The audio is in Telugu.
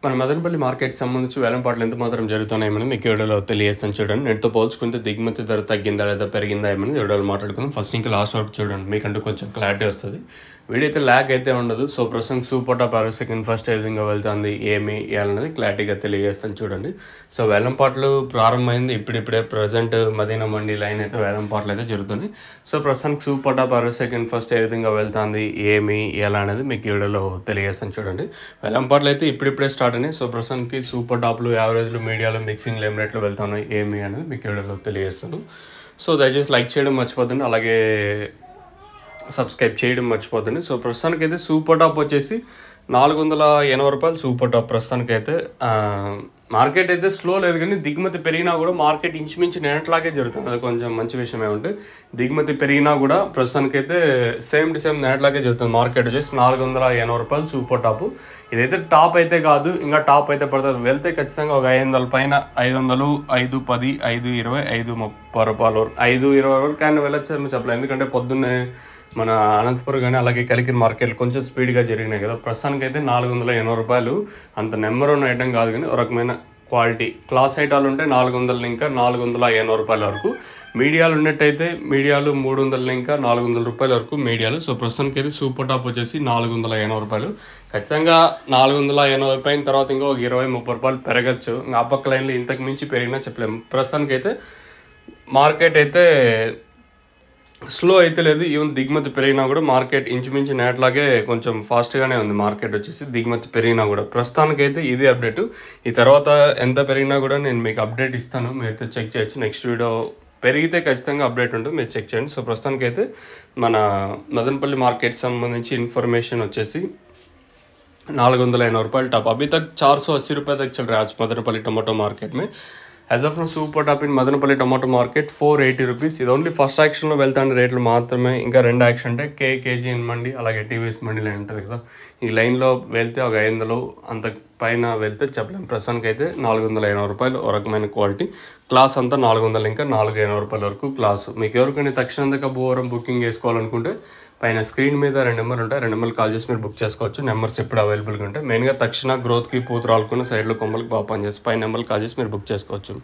మన మదనపల్లి మార్కెట్‌కి సంబంధించి వేలంపాట్లు ఎంత మాత్రం జరుగుతున్నాయేమని మీకు ఈ వీడియోలో తెలియజేస్తాను చూడండి. నేటితో పోల్చుకుంటే దిగుమతి ధర తగ్గిందా లేదా పెరిగిందా ఏమని ఈ వీడియోలో మాట్లాడుకుందాం. ఫస్ట్ ఇంకా లాస్ట్ వరకు చూడండి, మీకంటూ కొంచెం క్లారిటీ వస్తుంది. వీడియో అయితే ల్యాగ్ అయితే ఉండదు. సో ప్రస్తుతం సూపర్ టాప్ సెకండ్ ఫస్ట్ ఏ విధంగా వెళ్తుంది ఏమి ఇవ్వాలన్నది క్లారిటీగా తెలియజేస్తాను చూడండి. సో వేలంపాట్లు ప్రారంభమైంది ఇప్పుడిప్పుడే ప్రజెంట్ మదీనా మండి లైన్ అయితే వేలంపాట్లు అయితే జరుగుతుంది. సో ప్రస్తుతానికి సూపర్ టాప్ సెకండ్ ఫస్ట్ ఏ విధంగా వెళ్తుంది ఏమి ఎలా అనేది మీకు ఈ వీడియోలో తెలియజేస్తాను చూడండి. వేలంపాట్లు అయితే ఇప్పుడిప్పుడే స్టార్ట్ అయినాయి. సో ప్రస్తుతానికి సూపర్ టాప్లు, యావరేజ్లు, మీడియాలు, మిక్సింగ్లు ఏం రేట్లు వెళ్తున్నాయి ఏమి అనేది మీకు వీడియోలో తెలియజేస్తాను. సో దయచేసి లైక్ చేయడం మర్చిపోతుంది, అలాగే సబ్స్క్రైబ్ చేయడం మర్చిపోతుంది. సో ప్రస్తుతానికి అయితే సూపర్ టాప్ వచ్చేసి ₹480 సూపర్ టాప్. ప్రస్తుతానికి అయితే మార్కెట్ అయితే స్లో లేదు, కానీ దిగుమతి పెరిగినా కూడా మార్కెట్ ఇంచుమించు నేనట్లాగే జరుగుతుంది. అది కొంచెం మంచి విషయం ఏమంటే దిగుమతి పెరిగినా కూడా ప్రస్తుతానికి అయితే సేమ్ టు సేమ్ నేనట్లాగే జరుగుతుంది. మార్కెట్ వచ్చేసి ₹480 సూపర్ టాప్. ఇదైతే టాప్ అయితే కాదు, ఇంకా టాప్ అయితే పడుతుంది. వెళ్తే ఖచ్చితంగా ఒక 500 పైన 500, 510, 520, ₹530 వరకు, 520 వరకు కానీ వెళ్ళొచ్చు చెప్పలేదు. ఎందుకంటే పొద్దున్నే మన అనంతపురం కానీ అలాగే కలికిరి మార్కెట్లు కొంచెం స్పీడ్గా జరిగినాయి కదా. ప్రస్తుతానికి అయితే ₹480 అంత నెంబర్ ఉన్న ఐటమ్ కాదు, కానీ ఒక రకమైన క్వాలిటీ క్లాస్ ఐటాలు ఉంటే 400 ఇంకా ₹480 వరకు. మీడియాలు ఉన్నట్టయితే మీడియాలు 300 ఇంకా ₹400 వరకు మీడియాలు. సో ప్రస్తుతానికి అయితే సూపర్ టాప్ వచ్చేసి ₹480. ఖచ్చితంగా 480 పైన తర్వాత ఇంకా ఒక ₹20-30 పెరగచ్చు. ఇంకా ఆ పక్క లైన్లో ఇంతకు మించి పెరిగినా చెప్పలేము. ప్రస్తుతానికి అయితే మార్కెట్ అయితే స్లో అయితే లేదు. ఈవెన్ దిగుమతి పెరిగినా కూడా మార్కెట్ ఇంచుమించు నేట్లాగే కొంచెం ఫాస్ట్గానే ఉంది. మార్కెట్ వచ్చేసి దిగుమతి పెరిగినా కూడా ప్రస్తుతానికైతే ఇది అప్డేట్. ఈ తర్వాత ఎంత పెరిగినా కూడా నేను మీకు అప్డేట్ ఇస్తాను, మీరైతే చెక్ చేయొచ్చు. నెక్స్ట్ వీడియో పెరిగితే ఖచ్చితంగా అప్డేట్ ఉంటుంది, మీరు చెక్ చేయండి. సో ప్రస్తుతానికైతే మన మదనపల్లి మార్కెట్ సంబంధించి ఇన్ఫర్మేషన్ వచ్చేసి ₹480 टॉप। अभी तक ₹480 तक चल रहा है आज मदनपल्ली टमाटो मार्केट में। Age of no super top in Madanapalle tomato market ₹480। ఇది ఓన్లీ ఫస్ట్ యాక్షన్లో వెళ్తాండే రేట్లు మాత్రమే. ఇంకా రెండు యాక్షన్ అంటే కేజీఎన్ మండి అలాగే టీవీఎస్ మండి లైన్ ఉంటుంది కదా, ఈ లైన్లో వెళ్తే ఒక 500 అంత పైన వెళ్తే చెప్పలేము. ప్రస్తుతానికి అయితే ₹480 ఒక రకమైన క్వాలిటీ. క్లాస్ అంతా 400 ఇంకా ₹480 వరకు క్లాసు. మీకు ఎవరికైనా తక్షణంగా భూవరం బుకింగ్ చేసుకోవాలనుకుంటే పైన స్క్రీన్ మీద 2 నెంబర్లు ఉంటాయి, 2 నెంబర్లు కాల్ చేసి మీరు బుక్ చేసుకోవచ్చు. నెంబర్స్ ఎప్పుడు అవైలబుల్గా ఉంటాయి. మెయిన్గా తక్షణ గ్రోత్కి పూత రాలుకున్న సైడ్లో కొమ్మలకి బాగా పనిచేసి పైన నెంబర్లు కాల్ చేసి మీరు బుక్ చేసుకోవచ్చు.